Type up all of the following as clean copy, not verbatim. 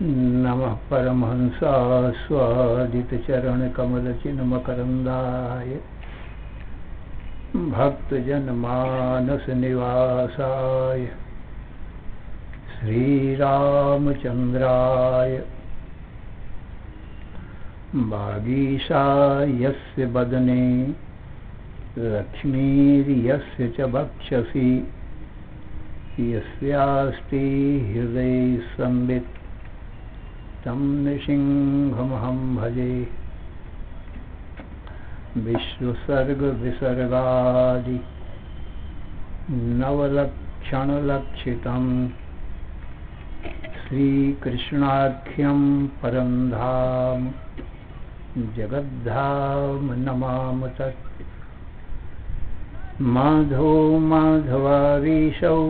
नमः परमहंसास्वादितचरणकमलचिन्मकरन्दाय भक्तजनमानसनिवासाय श्रीरामचन्द्राय वागीशायस्य वदने लक्ष्मीर्यस्य च वक्षसि यस्यास्ति हृदये संवित् तं नृसिंहमहं भजे। विश्वसर्गविसर्गादि नवलक्षणलक्षितं श्रीकृष्णाख्यं परं धाम जगद्धाम नमामि तत्। माधो माधवारीशौ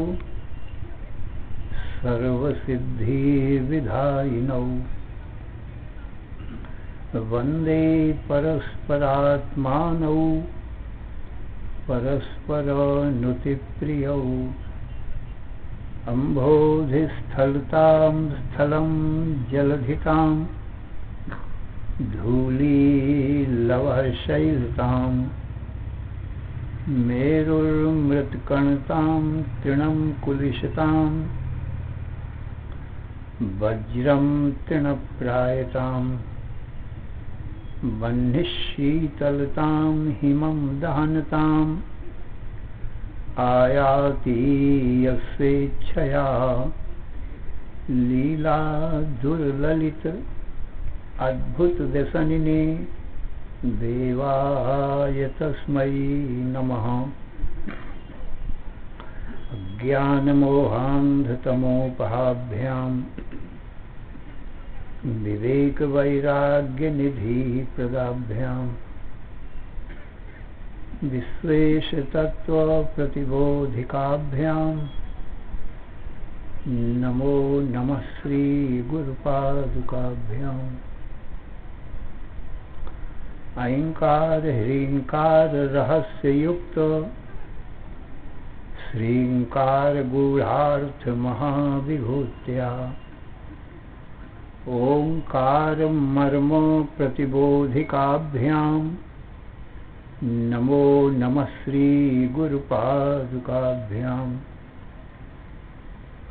सर्वसिद्धिविधायिनौ वन्दे परस्परात्मानौ परस्परानुतिप्रियौ। अम्भोधिस्थलतां स्थलं जलधितां धूलीलवशैलतां मेरुर्मृत्कणतां तृणं कुलिशतां वज्रं तृणप्रायतां वह्निशीतलतां हिमं दहनताम् आयाति यस्वेच्छया लीला दुर्ललित अद्भुत व्यसनिने देवाय तस्मै नमः। ज्ञानमोहान्धतमोपहाभ्याम् विवेकवैराग्यनिधि प्रदाभ्याम् विश्वेशतत्त्वप्रतिबोधिकाभ्याम् नमो नमः श्रीगुरुपादुकाभ्याम्। ऐंकार ह्रींकार रहस्ययुक्त श्रींकार गूढ़ार्थ महाविभूत्या ओंकार मर्म प्रतिबोधिकाभ्याम् नमो नमः श्रीगुरुपादुकाभ्याम्।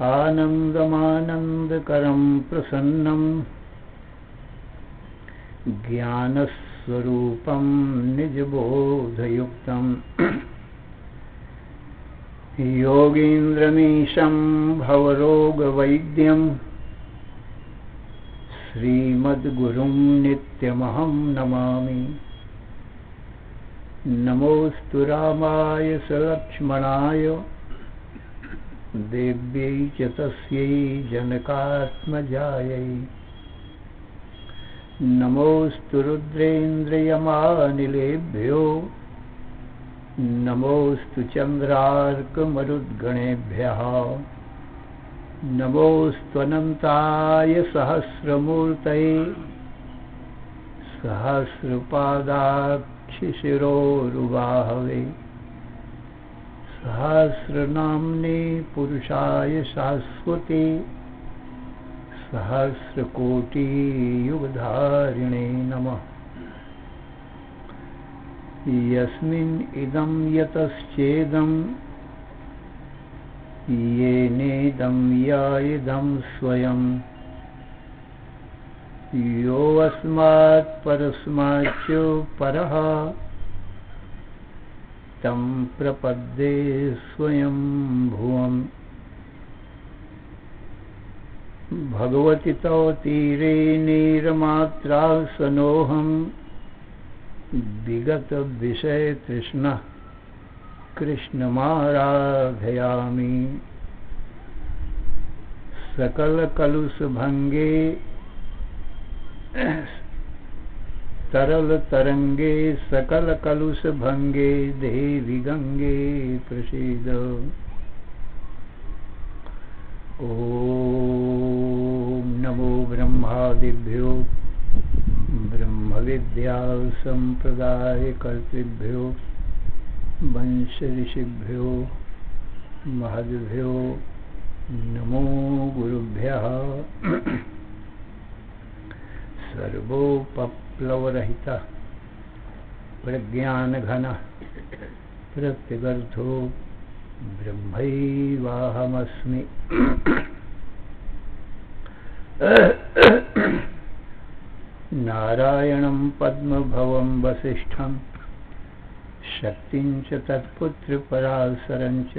आनन्दमानन्दकरं प्रसन्नं ज्ञानस्वरूपं निजबोधयुक्तं योगीन्द्रमीशं भवरोगवैद्यं श्रीमद्गुरुं नित्यमहं नमामि। नमोऽस्तु रामाय सलक्ष्मणाय देव्यै च तस्यै जनकात्मजायै। नमोऽस्तु रुद्रेन्द्रयमानिलेभ्यो नमोऽस्तु चन्द्रार्कमरुद्गणेभ्यः नमोऽस्त्वनन्ताय सहस्रमूर्तये सहस्रपादाक्षिशिरोरुबाहवे सहस्रनाम्ने पुरुषाय शाश्वते सहस्रकोटियुगधारिणे नमः। यस्मिन् इदं यतश्चेदं येनेदं य इदं स्वयं यो अस्मात् परस्माच्च परः तं प्रपद्ये स्वयं भुवम्। भगवति तव तीरे नीरमात्रासनोऽहं विगत विषय तृष्णः कृष्णमाराधयामि। सकलकलुषभङ्गे तरलतरङ्गे सकलकलुषभङ्गे देवि गङ्गे प्रसीद। ॐ नमो ब्रह्मादिभ्यो ब्रह्मविद्या संप्रदायकर्तृभ्यो वंश ऋषिभ्यो महद्भ्यो नमो गुरुभ्यः। निर्भोपप्लवरहितः प्रज्ञानघनः प्रत्यगर्थो ब्रह्मैवाहमस्मि। नारायणं पद्मभवं वसिष्ठं शक्तिं च तत्पुत्रपराशरं च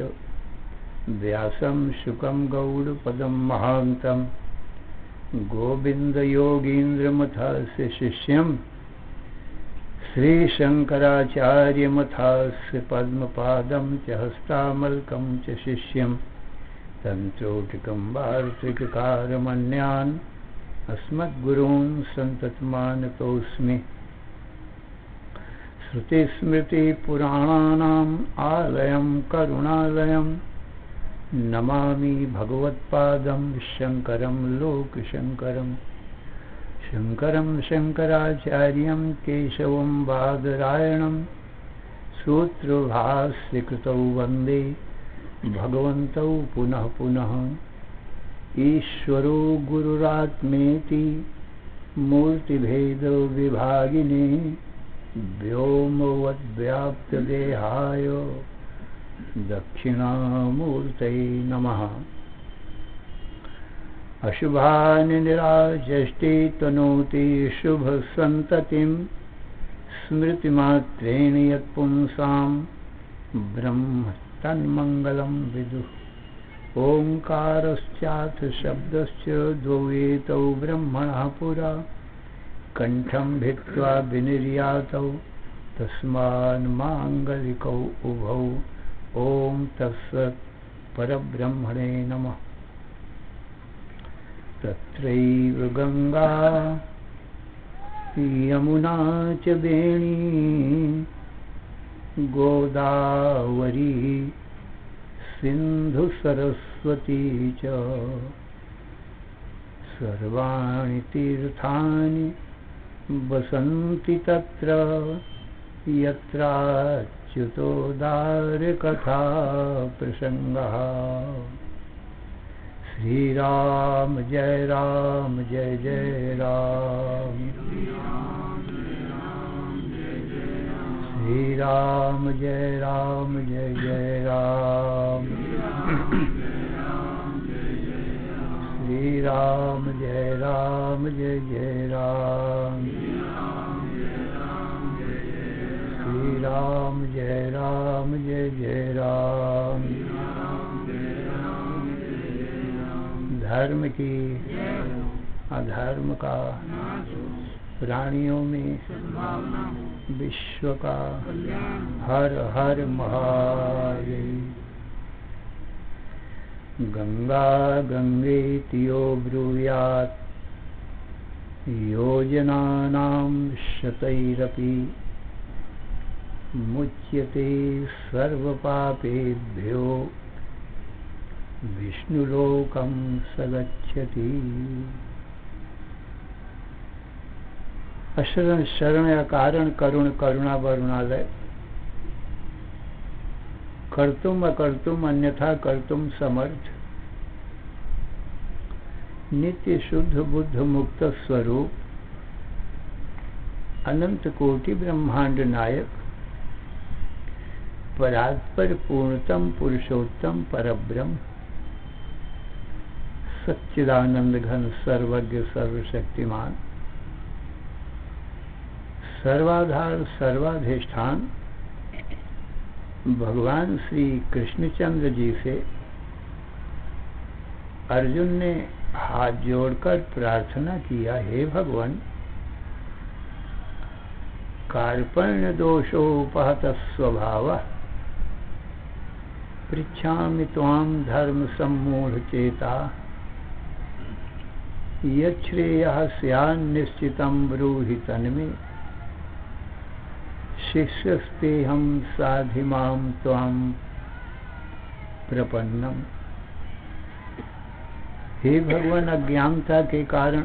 व्यासं शुकं गौडपदं महान्तं गोविन्दयोगीन्द्रमथास्य शिष्यं श्रीशङ्कराचार्यमथास्य पद्मपादं च हस्तामलकं च शिष्यं तन्त्रोटिकं वार्तिककारमन्यान् अस्मद्गुरून् सन्ततमानतोऽस्मि। श्रुतिस्मृतिपुराणानाम् आलयं करुणालयं नमामि भगवत्पादं शङ्करं लोकशङ्करं। शङ्करं शङ्कराचार्यं केशवं बादरायणं सूत्रभाष्यकृतौ वन्दे भगवन्तौ पुनः पुनः। ईश्वरो गुरुरात्मेति मूर्तिभेदविभागिने व्योमवद्व्याप्तदेहाय दक्षिणामूर्तये नमः। अशुभानि निराचष्टे तनोति शुभसन्ततिं स्मृतिमात्रेण यत्पुंसां ब्रह्म तन्मङ्गलं विदुः। ओंकारश्चाथ शब्दश्च द्वौ एतौ ब्रह्मणः पुरा कंठं भित्त्वा विनिर्यातौ तस्मान्माङ्गलिकौ उभौ। ओम तत्सत् परब्रह्मणे नमः। तत्रैव गंगा यमुना च वेणी गोदावरी सिंधु सरस्वती च सर्वाणि तीर्थानि वसन्ति तत्र यत्राच्युतोदारकथा प्रसंगः। श्रीराम जय जय राम। श्रीराम जय जय राम। श्रीराम जय जय राम। श्रीराम जय जय राम। धर्म की अधर्म का प्राणियों में विश्व का हर हर महादेव। गंगा गंगेति यो ब्रूयात् योजनानां शतैरपि मुच्यते सर्वपापेभ्यो विष्णुलोकं स गच्छति। अशरण शरण या कारण करुण करुणा वरुणालय। कर्तुम अकर्तुम अन्यथा कर्तुम समर्थ। नित्य शुद्ध बुद्ध मुक्त स्वरूप अनंत कोटि ब्रह्मांड नायक परात्पर पूर्णतम पुरुषोत्तम परब्रह्म सच्चिदानंद घन सर्वज्ञ सर्वशक्तिमान सर्वाधार सर्वाधिष्ठान भगवान श्री कृष्णचंद्र जी से अर्जुन ने हाथ जोड़कर प्रार्थना किया, हे भगवान, कार्पण्य दोषोपहत स्वभाव पृच्छामि त्वां धर्म सम्मूढ़ चेता यच्छ्रेयः स्यान्निश्चितं ब्रूहि तन्मे शिष्यस्तेऽहं साधिमां त्वां प्रपन्नम। हे भगवान, अज्ञानता के कारण,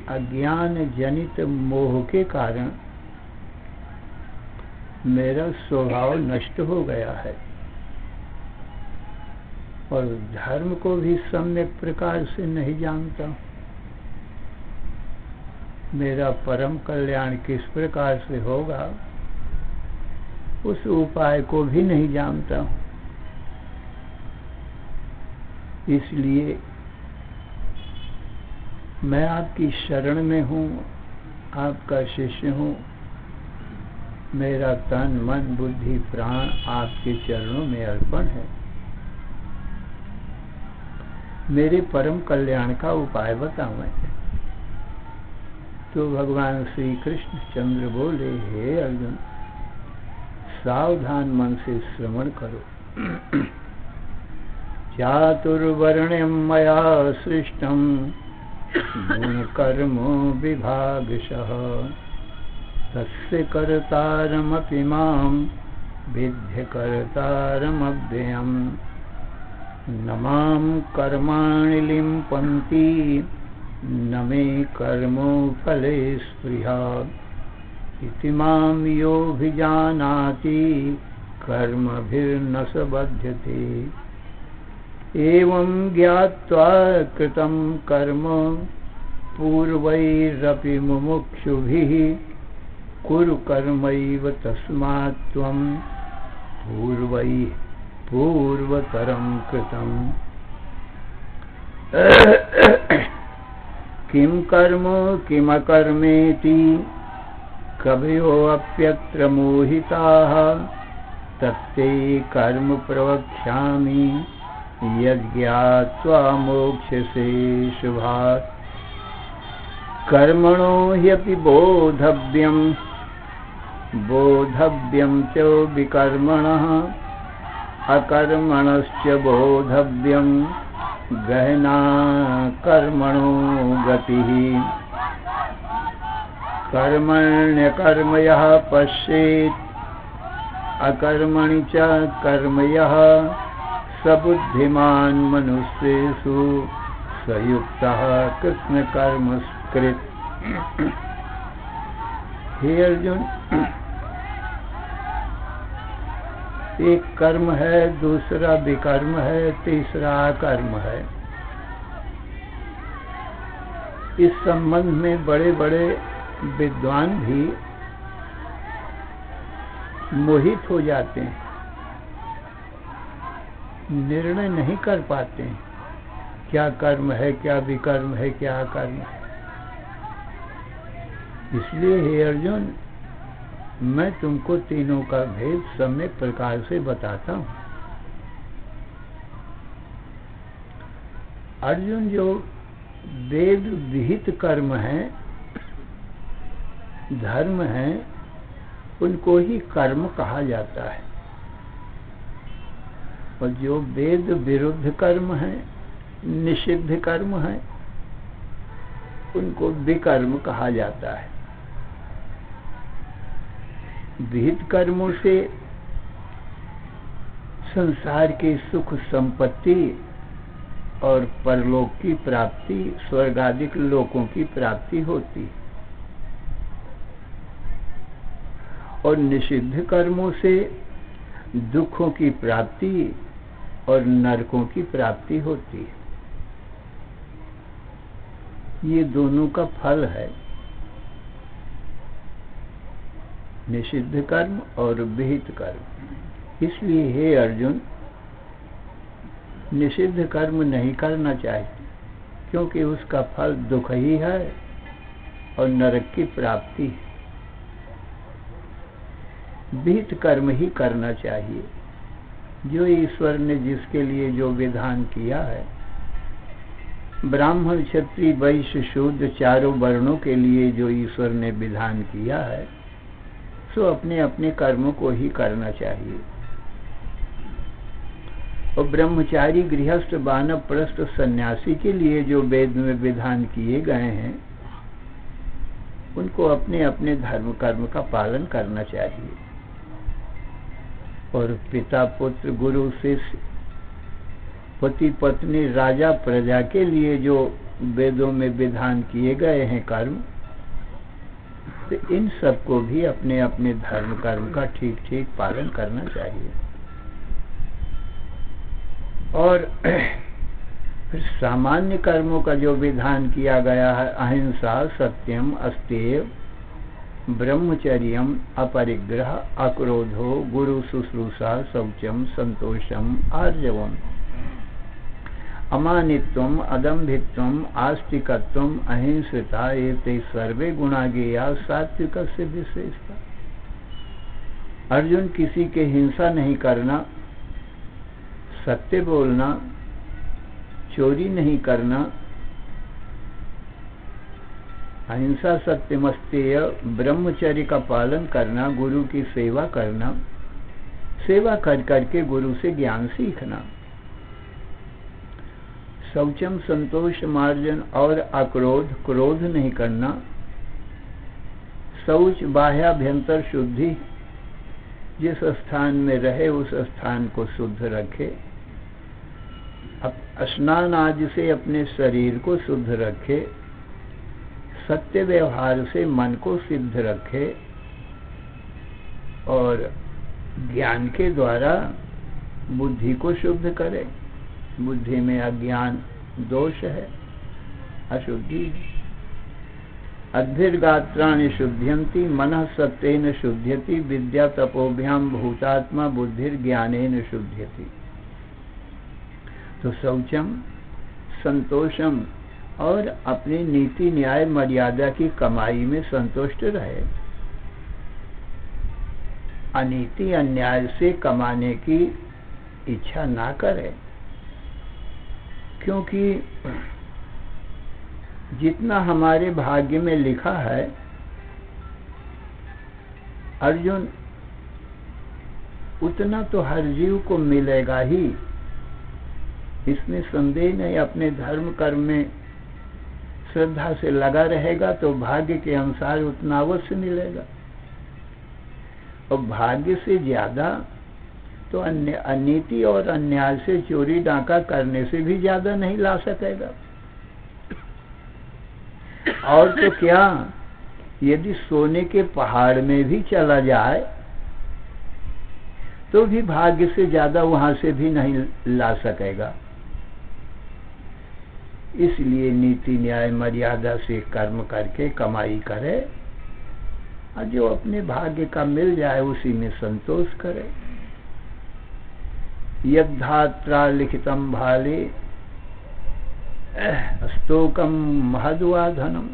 अज्ञान जनित मोह के कारण मेरा स्वभाव नष्ट हो गया है और धर्म को भी सम्यक प्रकार से नहीं जानता। मेरा परम कल्याण किस प्रकार से होगा उस उपाय को भी नहीं जानता हूँ। इसलिए मैं आपकी शरण में हूँ, आपका शिष्य हूँ। मेरा तन मन बुद्धि प्राण आपके चरणों में अर्पण है। मेरे परम कल्याण का उपाय बताओ। तो भगवान श्री कृष्ण चंद्र बोले, हे अर्जुन, सावधान मन से श्रवण करो। चातुर्वर्ण्यं मया सृष्टं गुण कर्म विभागशः तस्य कर्तारमपि मां विद्य कर्तारमव्ययम् न मां कर्माणि लिम्पन्ति न मे कर्मो फले स्पृहा इति मां योऽभिजानाति कर्मभिर्न स बध्यते। एवं ज्ञात्वा कृतं कर्म पूर्वैरपि मुमुक्षुभिः कुरु कर्मैव तस्मात् त्वं पूर्वतरं कृतम्। किं कर्म किमकर्मेति कवयोऽप्यत्र मोहिताः तत्ते कर्म प्रवक्ष्यामि यज्ञात्वा मोक्ष्यसे शुभात्। कर्मणो ह्यपि बोधव्यं च विकर्मणः अकर्मणश्च बोधव्यं गहना कर्मणो गतिः। कर्मण्यकर्मयः पश्येत् अकर्मणि च कर्मयः स बुद्धिमान् मनुष्येषु स युक्तः कृष्णकर्मकृत्। हे अर्जुन, एक कर्म है, दूसरा विकर्म है, तीसरा अकर्म है। इस संबंध में बड़े बड़े विद्वान भी मोहित हो जाते हैं, निर्णय नहीं कर पाते हैं क्या कर्म है, क्या विकर्म है, क्या अकर्म है। इसलिए हे अर्जुन, मैं तुमको तीनों का भेद सम्यक प्रकार से बताता हूँ। अर्जुन, जो वेद विहित कर्म है, धर्म है, उनको ही कर्म कहा जाता है। और जो वेद विरुद्ध कर्म है, निषिद्ध कर्म है, उनको विकर्म कहा जाता है। विहित कर्मों से संसार की सुख संपत्ति और परलोक की प्राप्ति, स्वर्गादिक लोकों की प्राप्ति होती। और निषिद्ध कर्मों से दुखों की प्राप्ति और नरकों की प्राप्ति होती है। ये दोनों का फल है, निषिद्ध कर्म और विहित कर्म। इसलिए हे अर्जुन, निषिद्ध कर्म नहीं करना चाहिए, क्योंकि उसका फल दुख ही है और नरक की प्राप्ति है। विहित कर्म ही करना चाहिए, जो ईश्वर ने जिसके लिए जो विधान किया है। ब्राह्मण क्षत्रिय वैश्य शूद्र चारों वर्णों के लिए जो ईश्वर ने विधान किया है, सो अपने अपने कर्मों को ही करना चाहिए। और ब्रह्मचारी गृहस्थ वानप्रस्थ सन्यासी के लिए जो वेद में विधान किए गए हैं, उनको अपने अपने धर्म कर्म का पालन करना चाहिए। और पिता पुत्र गुरु शिष्य पति पत्नी राजा प्रजा के लिए जो वेदों में विधान किए गए हैं कर्म, तो इन सबको भी अपने अपने धर्म कर्म का ठीक ठीक पालन करना चाहिए। और फिर सामान्य कर्मों का जो विधान किया गया है, अहिंसा, सत्यम, अस्तेय, ब्रह्मचर्यम, अपरिग्रह, अक्रोधो, गुरु शुश्रूषा, शौचम, संतोषम, आर्जवम, अमानित्वम, अदम्भित्वम, आस्तिकत्वम, अहिंसता, एते सर्वे गुणा गेया सात्विक से विशेषता। अर्जुन, किसी के हिंसा नहीं करना, सत्य बोलना, चोरी नहीं करना, अहिंसा, सत्यमस्तेय, ब्रह्मचर्य का पालन करना, गुरु की सेवा करना, सेवा कर करके गुरु से ज्ञान सीखना, शौचम, संतोष, मार्जन और अक्रोध, क्रोध नहीं करना, शौच, बाह्याभ्यंतर शुद्धि, जिस स्थान में रहे उस स्थान को शुद्ध रखे, स्नान आदि से अपने शरीर को शुद्ध रखे, सत्य व्यवहार से मन को सिद्ध रखे और ज्ञान के द्वारा बुद्धि को शुद्ध करे। बुद्धि में अज्ञान दोष है, अशुद्धि। अद्भिर्गात्राणि शुद्ध्यन्ति, मनः सत्येन शुद्ध्यति, विद्या तपोभ्याम भूतात्मा बुद्धिर्ज्ञानेन शुद्ध्यति। तो शौचम, संतोषम और अपनी नीति न्याय मर्यादा की कमाई में संतुष्ट रहे। अनीति अन्याय से कमाने की इच्छा ना करे, क्योंकि जितना हमारे भाग्य में लिखा है अर्जुन, उतना तो हर जीव को मिलेगा ही, इसमें संदेह नहीं। अपने धर्म कर्म में श्रद्धा से लगा रहेगा तो भाग्य के अनुसार उतना अवश्य मिलेगा, और भाग्य से ज्यादा तो अनीति और अन्याय से, चोरी डाका करने से भी ज्यादा नहीं ला सकेगा। और तो क्या, यदि सोने के पहाड़ में भी चला जाए तो भी भाग्य से ज्यादा वहां से भी नहीं ला सकेगा। इसलिए नीति न्याय मर्यादा से कर्म करके कमाई करे, और जो अपने भाग्य का मिल जाए उसी में संतोष करे। यद्धात्रा लिखितम भाले स्तोकम महद्वा धनम,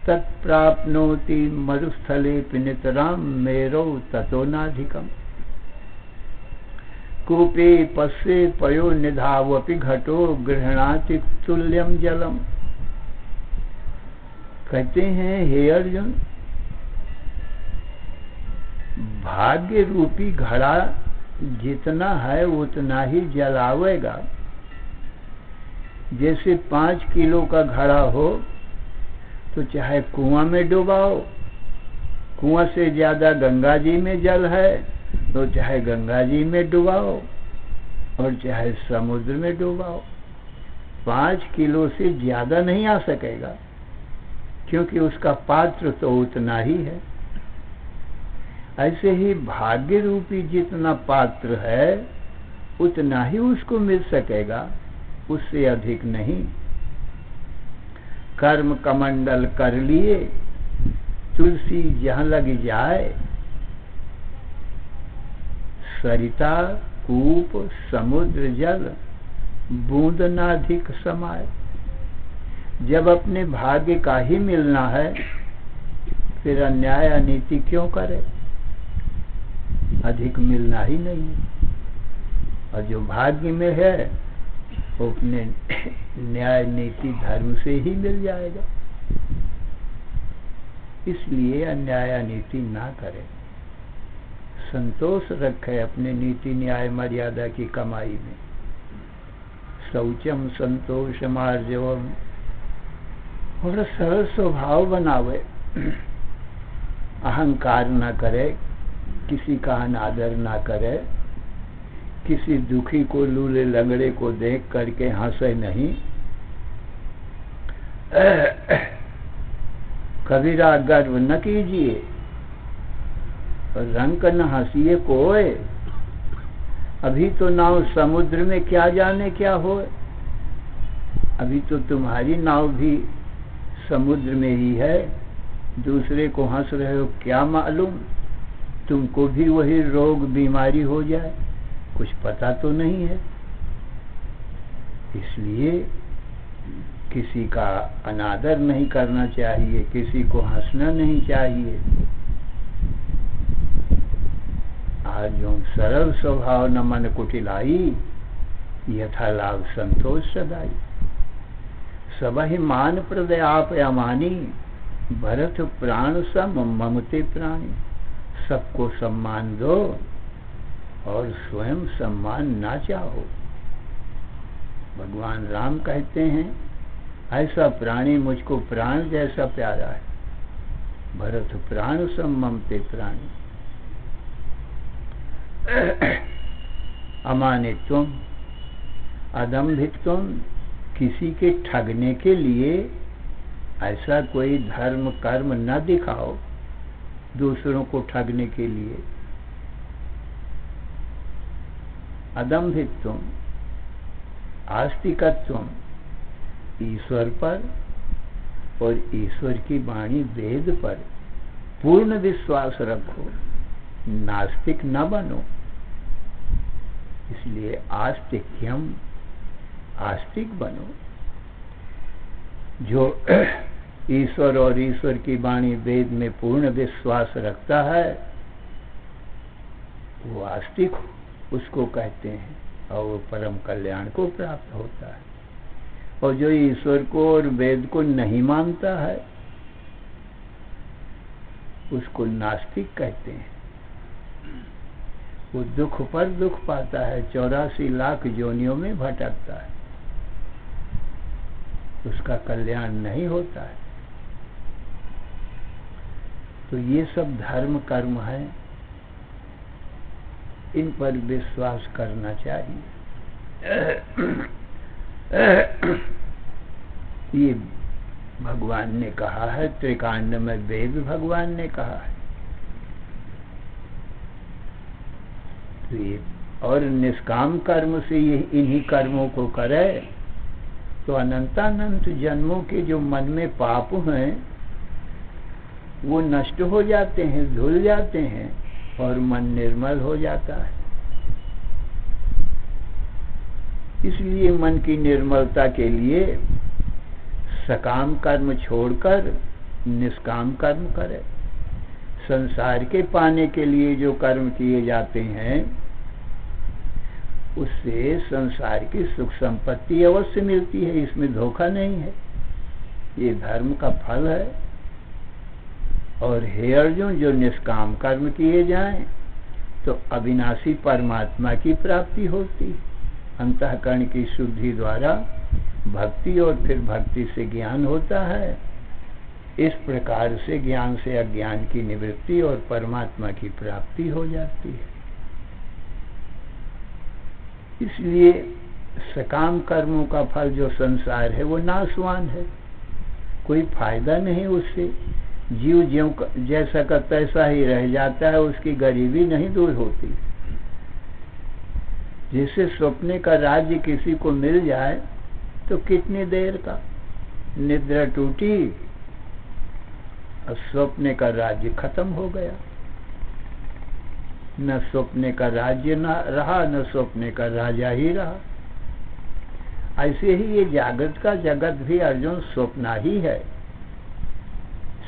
तत्प्राप्नोति मरुस्थले नितराम मेरो ततो नाधिकम। कूपे पश्ये पयो निधावपि घटो गृह्णाति तुल्यम जलम। कहते हैं, हे अर्जुन, भाग्य रूपी घड़ा जितना है उतना ही जल आवेगा। जैसे 5 किलो का घड़ा हो तो चाहे कुआं में डुबाओ, कुआं से ज्यादा गंगा जी में जल है तो चाहे गंगा जी में डुबाओ और चाहे समुद्र में डुबाओ, 5 किलो से ज्यादा नहीं आ सकेगा, क्योंकि उसका पात्र तो उतना ही है। ऐसे ही भाग्य रूपी जितना पात्र है उतना ही उसको मिल सकेगा, उससे अधिक नहीं। कर्म कमंडल कर लिए, तुलसी जहां लग जाए, सरिता कूप समुद्र जल बूंद नाधिक समाए। जब अपने भाग्य का ही मिलना है फिर अन्याय अनीति क्यों करे, अधिक मिलना ही नहीं। और जो भाग्य में है वो अपने न्याय नीति धर्म से ही मिल जाएगा। इसलिए अन्याय नीति ना करे, संतोष रखे अपने नीति न्याय मर्यादा की कमाई में। शौचम संतोष मार्जवम, और सरल स्वभाव बनावे, अहंकार ना करे, किसी का अनादर ना करे, किसी दुखी को लूले लंगड़े को देख करके हंसे नहीं। कबीरा गर्व न कीजिए, रंग न हंसिए कोय, अभी तो नाव समुद्र में क्या जाने क्या हो। अभी तो तुम्हारी नाव भी समुद्र में ही है, दूसरे को हंस रहे हो, क्या मालूम तुमको भी वही रोग बीमारी हो जाए, कुछ पता तो नहीं है। इसलिए किसी का अनादर नहीं करना चाहिए, किसी को हंसना नहीं चाहिए। आज जो सरल स्वभाव न मन कुटिलाई, यथा लाभ संतोष सदाई। सबहि मान प्रदय आप अमानी, भरत प्राण सम ममते प्राणी। सबको सम्मान दो और स्वयं सम्मान ना चाहो। भगवान राम कहते हैं, ऐसा प्राणी मुझको प्राण जैसा प्यारा है। भरत प्राण सम ममते प्राणी। अमानित्वम अदम्भित्वम, किसी के ठगने के लिए ऐसा कोई धर्म कर्म न दिखाओ, दूसरों को ठगने के लिए। अदम्भित्वम आस्तिकत्वम, ईश्वर पर और ईश्वर की वाणी वेद पर पूर्ण विश्वास रखो, नास्तिक न बनो। इसलिए आस्तिक्यम, आस्तिक बनो। जो ईश्वर और ईश्वर की वाणी वेद में पूर्ण विश्वास रखता है वो आस्तिक उसको कहते हैं, और वो परम कल्याण को प्राप्त होता है। और जो ईश्वर को और वेद को नहीं मानता है उसको नास्तिक कहते हैं। वो दुख पर दुख पाता है, 84 लाख योनियों में भटकता है, उसका कल्याण नहीं होता है। तो ये सब धर्म कर्म है, इन पर विश्वास करना चाहिए। ये भगवान ने कहा है, त्रिकांड में वेद भगवान ने कहा है। तो ये और निष्काम कर्म से ये इन्हीं कर्मों को करे तो अनंतानंत जन्मों के जो मन में पाप हैं वो नष्ट हो जाते हैं, धुल जाते हैं और मन निर्मल हो जाता है। इसलिए मन की निर्मलता के लिए सकाम कर्म छोड़कर निष्काम कर्म करे। संसार के पाने के लिए जो कर्म किए जाते हैं उससे संसार की सुख संपत्ति अवश्य मिलती है, इसमें धोखा नहीं है, ये धर्म का फल है। और हे अर्जुन, जो निष्काम कर्म किए जाएं तो अविनाशी परमात्मा की प्राप्ति होती, अंतःकरण की शुद्धि द्वारा भक्ति और फिर भक्ति से ज्ञान होता है। इस प्रकार से ज्ञान से अज्ञान की निवृत्ति और परमात्मा की प्राप्ति हो जाती है। इसलिए सकाम कर्मों का फल जो संसार है वो नाशवान है, कोई फायदा नहीं उससे। जीव ज्यों जैसा का तैसा ही रह जाता है, उसकी गरीबी नहीं दूर होती। जैसे स्वप्ने का राज्य किसी को मिल जाए तो कितनी देर का, निद्रा टूटी और स्वप्ने का राज्य खत्म हो गया। न स्वप्ने का राज्य न रहा, न स्वप्ने का राजा ही रहा। ऐसे ही ये जागृत का जगत भी अर्जुन स्वप्ना ही है।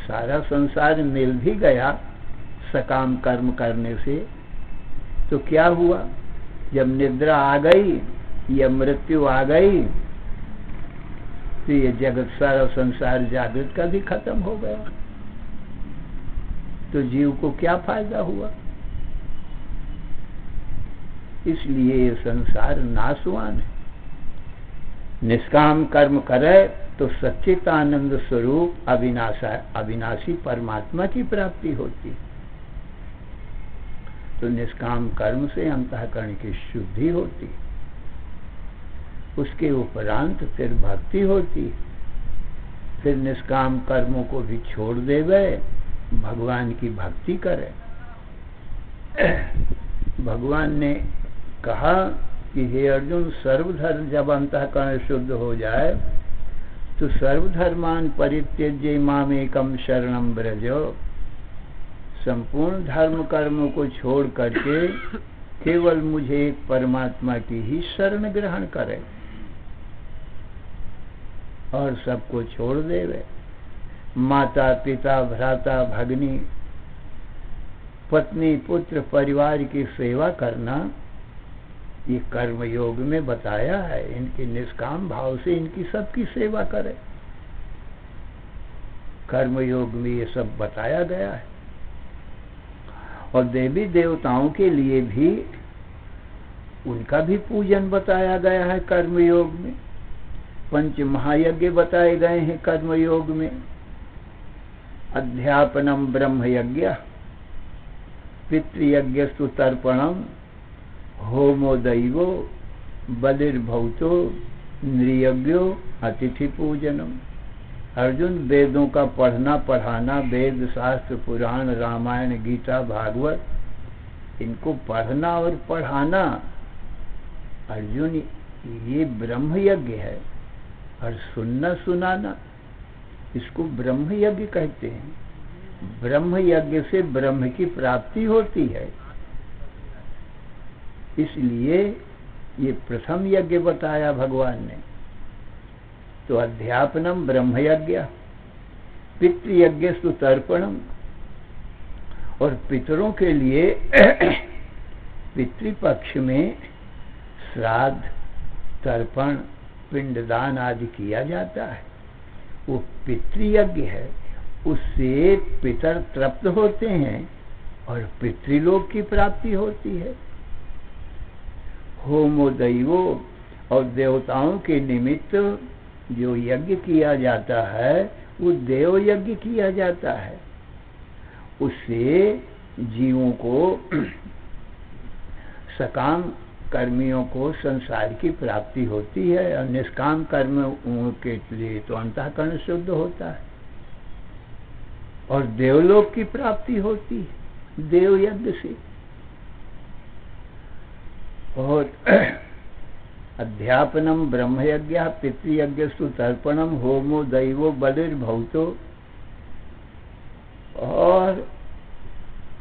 सारा संसार मिल भी गया सकाम कर्म करने से तो क्या हुआ, जब निद्रा आ गई या मृत्यु आ गई तो ये जगत सारा संसार जागृत का भी खत्म हो गया। तो जीव को क्या फायदा हुआ। इसलिए ये संसार नाशवान है। निष्काम कर्म करे तो सच्चित आनंद स्वरूप अविनाशी परमात्मा की प्राप्ति होती। तो निष्काम कर्म से अंतःकरण की शुद्धि होती, उसके उपरांत फिर भक्ति होती। फिर निष्काम कर्मों को भी छोड़ देवे, भगवान की भक्ति करे। भगवान ने कहा कि हे अर्जुन, सर्वधर्म जब अंतःकरण शुद्ध हो जाए तो सर्वधर्मान परित्यज्य मामेकम शरणम व्रज, संपूर्ण धर्म कर्मों को छोड़ करके केवल मुझे एक परमात्मा की ही शरण ग्रहण करे और सबको छोड़ देवे। माता पिता भ्राता भगनी पत्नी पुत्र परिवार की सेवा करना ये कर्म योग में बताया है। इनके निष्काम भाव से इनकी सबकी सेवा करे, कर्म योग में ये सब बताया गया है। और देवी देवताओं के लिए भी उनका भी पूजन बताया गया है कर्म योग में। पंच महायज्ञ बताए गए हैं कर्म योग में। अध्यापनम ब्रह्म यज्ञ, पितृयज्ञस्तु तर्पणम, होमो दैवो बलिर्भौतो नृयज्ञो अतिथि पूजनम। अर्जुन, वेदों का पढ़ना पढ़ाना, वेद शास्त्र पुराण रामायण गीता भागवत, इनको पढ़ना और पढ़ाना अर्जुन ये ब्रह्म यज्ञ है। और सुनना सुनाना इसको ब्रह्म यज्ञ कहते हैं। ब्रह्म यज्ञ से ब्रह्म की प्राप्ति होती है, इसलिए ये प्रथम यज्ञ बताया भगवान ने। तो अध्यापनम ब्रह्म यज्ञ, पितृयज्ञस्तु तर्पणम, और पितरों के लिए पितृपक्ष में श्राद्ध तर्पण पिंडदान आदि किया जाता है। वो पितृयज्ञ है, उससे पितर तृप्त होते हैं और पितृलोक की प्राप्ति होती है। होमो दैवो, और देवताओं के निमित्त जो यज्ञ किया जाता है वो देव यज्ञ किया जाता है। उससे जीवों को, सकाम कर्मियों को संसार की प्राप्ति होती है और निष्काम कर्म के लिए तो अंतःकरण शुद्ध होता है और देवलोक की प्राप्ति होती है देव यज्ञ से। और अध्यापनम ब्रह्मयज्ञ पितृयज्ञस्तु तर्पणम होमो दैवो बलिर्भौतो, और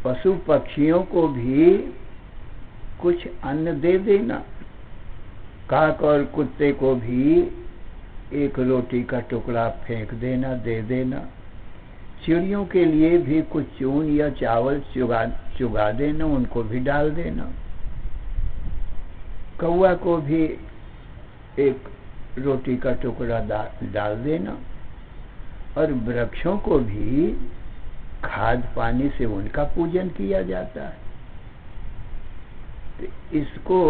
पशु पक्षियों को भी कुछ अन्न दे देना। काक और कुत्ते को भी एक रोटी का टुकड़ा फेंक देना, दे देना। चिड़ियों के लिए भी कुछ चून या चावल चुगा देना, उनको भी डाल देना। कौआ को भी एक रोटी का टुकड़ा डाल देना। और वृक्षों को भी खाद पानी से उनका पूजन किया जाता है। इसको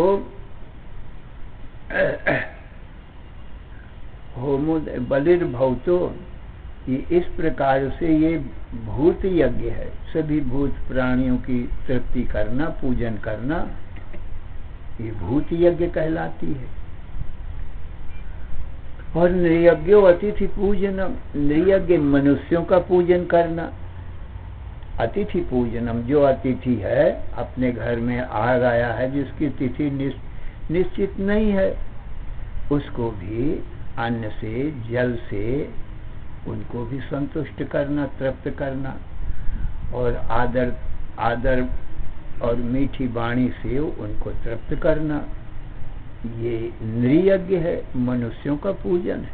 होमो बलिर्भौतो, ये इस प्रकार से ये भूत यज्ञ है। सभी भूत प्राणियों की तृप्ति करना, पूजन करना, ये भूत यज्ञ कहलाती है। और नृयज्ञो अतिथि पूजनम, नृयज्ञ मनुष्यों का पूजन करना। अतिथि पूजनम, जो अतिथि है अपने घर में आ गया है, जिसकी तिथि निश्चित नहीं है, उसको भी अन्न से जल से उनको भी संतुष्ट करना, तृप्त करना, और आदर और मीठी वाणी से उनको तृप्त करना। ये नृयज्ञ है, मनुष्यों का पूजन है।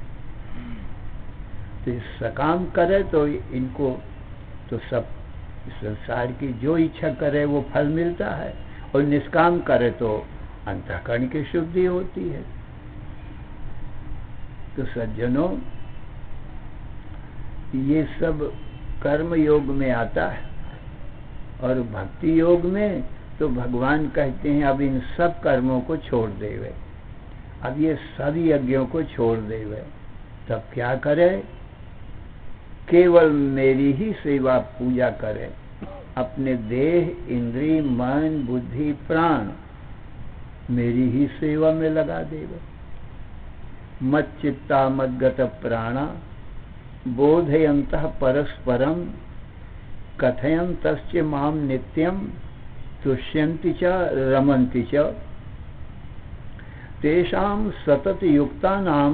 तो सकाम करे तो इनको तो सब संसार की जो इच्छा करे वो फल मिलता है, और निष्काम करे तो अंतःकरण की शुद्धि होती है। तो सज्जनों, ये सब कर्म योग में आता है। और भक्ति योग में तो भगवान कहते हैं अब इन सब कर्मों को छोड़ देवे, अब ये सब यज्ञों को छोड़ देवे। तब क्या करे? केवल मेरी ही सेवा पूजा करे, अपने देह इंद्रिय मन बुद्धि प्राण मेरी ही सेवा में लगा देवे। मत चित्ता मद्गत प्राणा बोधयन्तः परस्परम कथयन्तश्च माम नित्यम तुष्यन्ति च रमन्ति च। तेषां सतत युक्तानां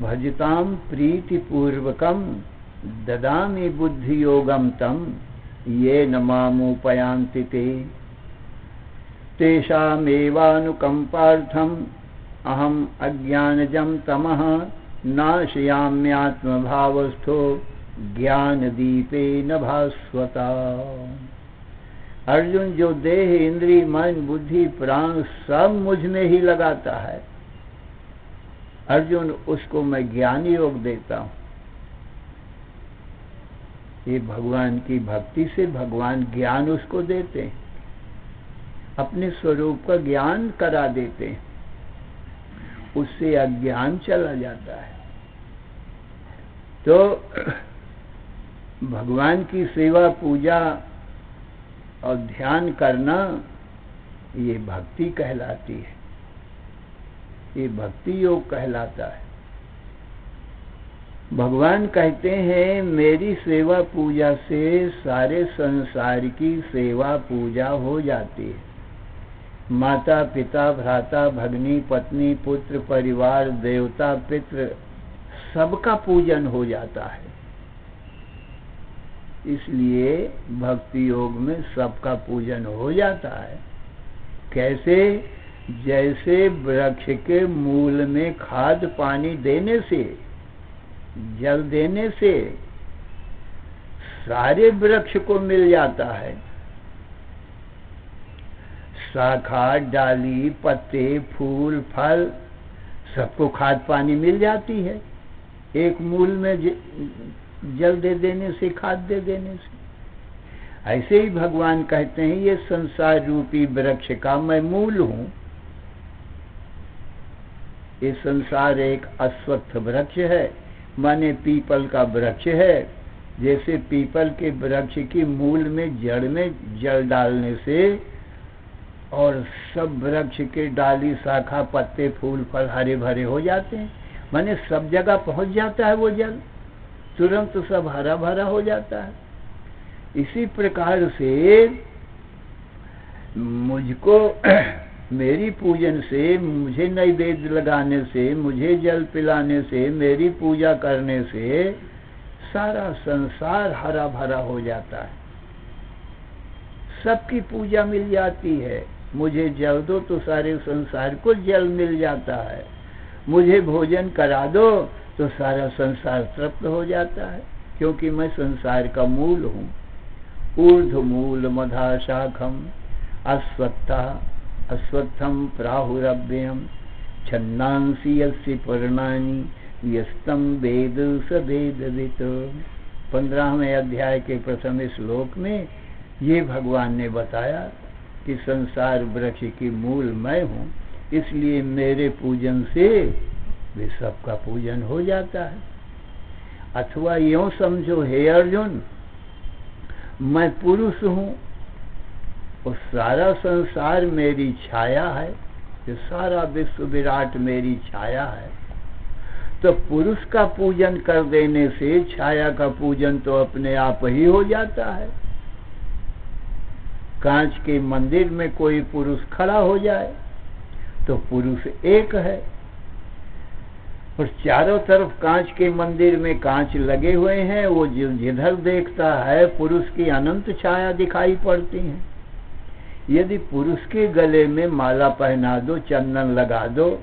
भजतां प्रीतिपूर्वकं ददामि बुद्धियोगं तं येन मामुपयान्ति ते। तेषामेवानुकम्पार्थम् अहम् अज्ञानजं तमः नाशयाम्यात्मभावस्थो ज्ञानदीपेन भास्वता। अर्जुन, जो देह, इंद्रिय, मन, बुद्धि, प्राण सब मुझ में ही लगाता है, अर्जुन उसको मैं ज्ञान योग देता हूं। ये भगवान की भक्ति से भगवान ज्ञान उसको देते हैं, अपने स्वरूप का ज्ञान करा देते हैं, उससे अज्ञान चला जाता है। तो भगवान की सेवा, पूजा और ध्यान करना ये भक्ति कहलाती है, ये भक्ति योग कहलाता है। भगवान कहते हैं मेरी सेवा पूजा से सारे संसार की सेवा पूजा हो जाती है। माता पिता, भ्राता, भगिनी, पत्नी, पुत्र, परिवार, देवता, पितृ सबका पूजन हो जाता है। इसलिए भक्ति योग में सबका पूजन हो जाता है। कैसे? जैसे वृक्ष के मूल में खाद पानी देने से, जल देने से सारे वृक्ष को मिल जाता है। शाखा, डाली, पत्ते, फूल, फल सबको खाद पानी मिल जाती है, एक मूल में जल दे देने से, खाद दे देने से। ऐसे ही भगवान कहते हैं ये संसार रूपी वृक्ष का मैं मूल हूं। ये संसार एक अश्वत्थ वृक्ष है, माने पीपल का वृक्ष है। जैसे पीपल के वृक्ष की मूल में, जड़ में जल डालने से और सब वृक्ष के डाली, शाखा, पत्ते, फूल, फल हरे भरे हो जाते हैं, माने सब जगह पहुंच जाता है वो जल, तुरंत सब हरा भरा हो जाता है। इसी प्रकार से मुझको मेरी पूजन से, मुझे नैवेद्य लगाने से, मुझे जल पिलाने से, मेरी पूजा करने से सारा संसार हरा भरा हो जाता है, सबकी पूजा मिल जाती है। मुझे जल दो तो सारे संसार को जल मिल जाता है, मुझे भोजन करा दो तो सारा संसार तृप्त हो जाता है, क्योंकि मैं संसार का मूल हूँ। ऊर्ध्व मूल मधा शाखम अश्वत्थम प्राहुरव्ययम छन्नांसि यस्य पर्णानि यस्तम वेद स वेदवित्। 15वें अध्याय के प्रथम श्लोक में ये भगवान ने बताया कि संसार वृक्ष की मूल मैं हूँ, इसलिए मेरे पूजन से वे सबका पूजन हो जाता है। अथवा यूं समझो हे अर्जुन, मैं पुरुष हूँ और सारा संसार मेरी छाया है, ये सारा विश्व विराट मेरी छाया है। तो पुरुष का पूजन कर देने से छाया का पूजन तो अपने आप ही हो जाता है। कांच के मंदिर में कोई पुरुष खड़ा हो जाए तो पुरुष एक है, और चारों तरफ कांच के मंदिर में कांच लगे हुए हैं, वो जिधर देखता है पुरुष की अनंत छाया दिखाई पड़ती है। यदि पुरुष के गले में माला पहना दो, चंदन लगा दो,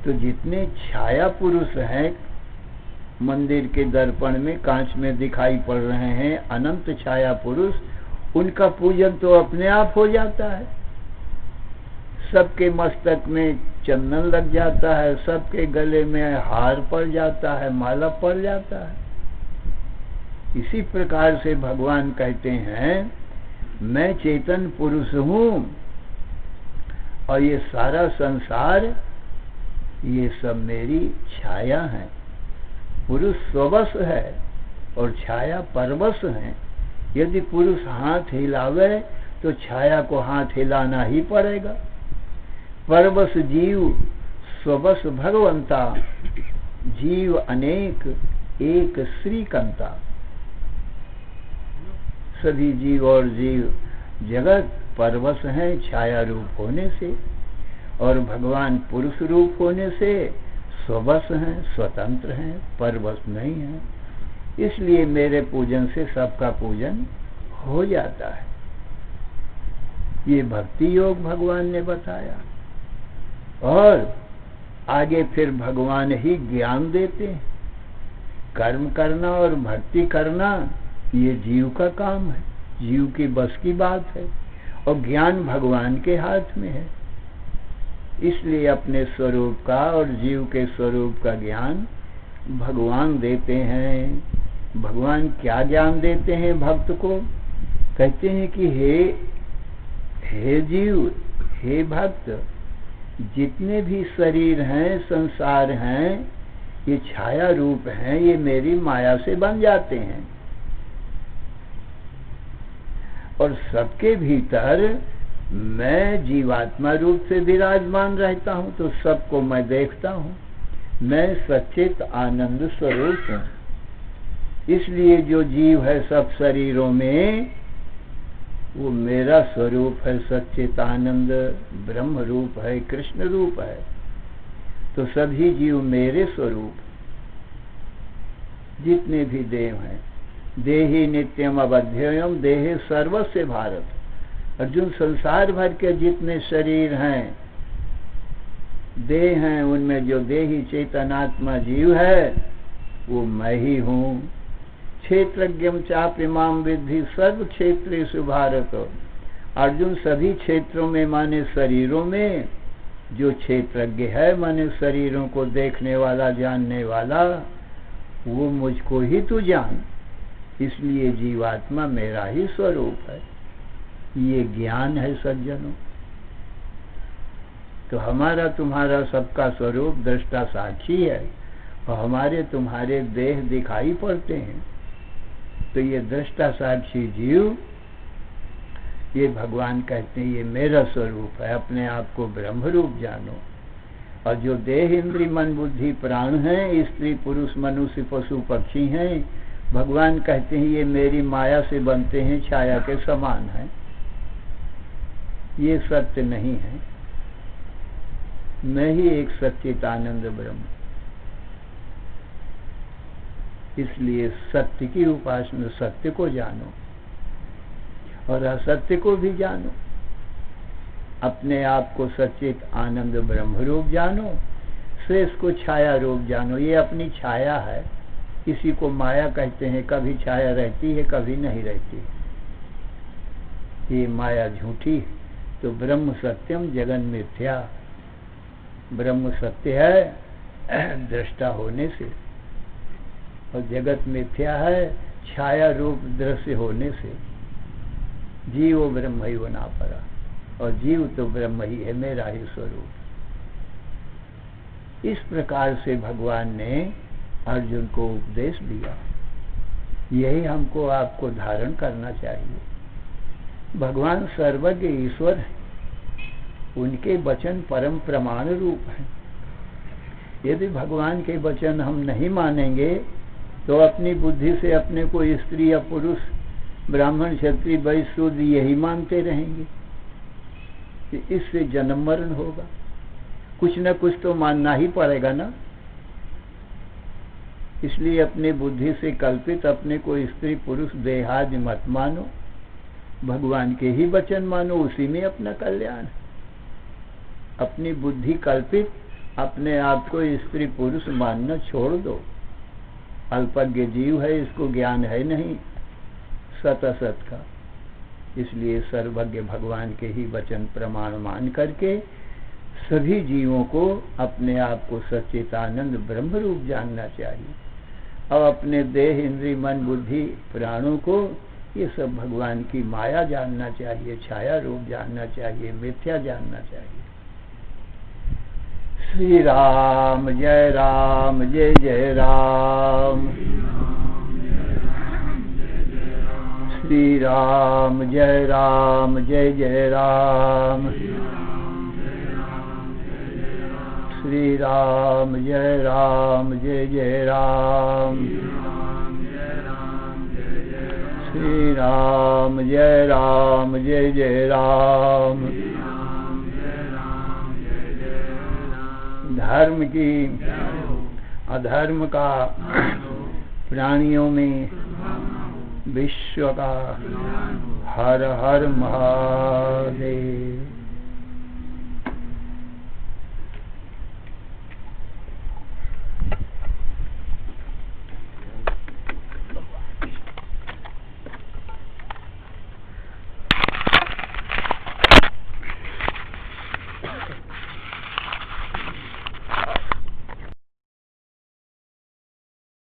तो जितने छाया पुरुष हैं मंदिर के दर्पण में, कांच में दिखाई पड़ रहे हैं, अनंत छाया पुरुष, उनका पूजन तो अपने आप हो जाता है। सबके मस्तक में चंदन लग जाता है, सबके गले में हार पड़ जाता है, माला पड़ जाता है। इसी प्रकार से भगवान कहते हैं मैं चेतन पुरुष हूँ और ये सारा संसार ये सब मेरी छाया है। पुरुष स्ववश है और छाया परवश है। यदि पुरुष हाथ हिलावे तो छाया को हाथ हिलाना ही पड़ेगा। परवश जीव स्ववश भगवंता, जीव अनेक एक श्रीकंता। सभी जीव और जीव जगत परवश हैं छाया रूप होने से। और भगवान पुरुष रूप होने से स्ववश हैं, स्वतंत्र हैं, परवश नहीं हैं। इसलिए मेरे पूजन से सबका पूजन हो जाता है। ये भक्ति योग भगवान ने बताया। और आगे फिर भगवान ही ज्ञान देते हैं। कर्म करना और भक्ति करना ये जीव का काम है, जीव की बस की बात है, और ज्ञान भगवान के हाथ में है। इसलिए अपने स्वरूप का और जीव के स्वरूप का ज्ञान भगवान देते हैं। भगवान क्या ज्ञान देते हैं भक्त को? कहते हैं कि हे जीव, हे भक्त, जितने भी शरीर हैं, संसार हैं, ये छाया रूप हैं, ये मेरी माया से बन जाते हैं। और सबके भीतर मैं जीवात्मा रूप से विराजमान रहता हूँ, तो सबको मैं देखता हूँ। मैं सच्चित आनंद स्वरूप हूँ। इसलिए जो जीव है सब शरीरों में, वो मेरा स्वरूप है, सच्चित आनंद ब्रह्म रूप है, कृष्ण रूप है। तो सभी जीव मेरे स्वरूप, जितने भी देव हैं। देहि नित्यम अबध्ययम देहे सर्वस्य भारत। अर्जुन, संसार भर के जितने शरीर हैं, देह हैं, उनमें जो देही चेतनात्मा जीव है वो मैं ही हूँ। क्षेत्रज्ञम चाप्यमाम विद्धि सर्व क्षेत्रेषु भारत। अर्जुन, सभी क्षेत्रों में माने शरीरों में जो क्षेत्रज्ञ है, माने शरीरों को देखने वाला, जानने वाला, वो मुझको ही तू जान। इसलिए जीवात्मा मेरा ही स्वरूप है। ये ज्ञान है सज्जनों। तो हमारा तुम्हारा सबका स्वरूप दृष्टा साक्षी है, और हमारे तुम्हारे देह दिखाई पड़ते हैं। तो ये दृष्टा साक्षी जीव, ये भगवान कहते हैं ये मेरा स्वरूप है। अपने आप को ब्रह्म रूप जानो। और जो देह, इंद्री, मन, बुद्धि, प्राण हैं, स्त्री, पुरुष, मनुष्य, पशु, पक्षी हैं, भगवान कहते हैं ये मेरी माया से बनते हैं, छाया के समान हैं। ये सत्य नहीं है। मैं ही एक सच्चित आनंद ब्रह्म। इसलिए सत्य की उपासना, सत्य को जानो और असत्य को भी जानो। अपने आप को सच्चित आनंद ब्रह्म रूप जानो, शेष को छाया रूप जानो। ये अपनी छाया है। इसी को माया कहते हैं। कभी छाया रहती है, कभी नहीं रहती। ये माया झूठी है। तो ब्रह्म सत्यम जगन मिथ्या। ब्रह्म सत्य है दृष्टा होने से, और जगत मिथ्या है छाया रूप दृश्य होने से। जीव ब्रह्म ही बना पड़ा, और जीव तो ब्रह्म ही है, मेरा ही स्वरूप। इस प्रकार से भगवान ने अर्जुन को उपदेश दिया। यही हमको आपको धारण करना चाहिए। भगवान सर्वज्ञ ईश्वर है। उनके वचन परम प्रमाण रूप है। यदि भगवान के वचन हम नहीं मानेंगे तो अपनी बुद्धि से अपने को स्त्री या पुरुष, ब्राह्मण, क्षत्रिय, वैश्य, शूद्र यही मानते रहेंगे। इससे जन्म मरण होगा। कुछ न कुछ तो मानना ही पड़ेगा ना। इसलिए अपनी बुद्धि से कल्पित अपने को स्त्री पुरुष देहादि मत मानो। भगवान के ही वचन मानो, उसी में अपना कल्याण है। अपनी बुद्धि कल्पित अपने आप को स्त्री पुरुष मानना छोड़ दो। अल्पज्ञ जीव है, इसको ज्ञान है नहीं सत असत का। इसलिए सर्वज्ञ भगवान के ही वचन प्रमाण मान करके सभी जीवों को अपने आप को सच्चिदानंद ब्रह्म रूप जानना चाहिए। और अपने देह, इंद्रिय, मन, बुद्धि, प्राणों को ये सब भगवान की माया जानना चाहिए, छाया रूप जानना चाहिए, मिथ्या जानना चाहिए। श्री राम जय जय राम। श्री राम जय जय राम। श्री राम जय जय राम। श्री राम जय जय राम। धर्म की अधर्म का प्राणियों में विश्व का हर हर महादेव।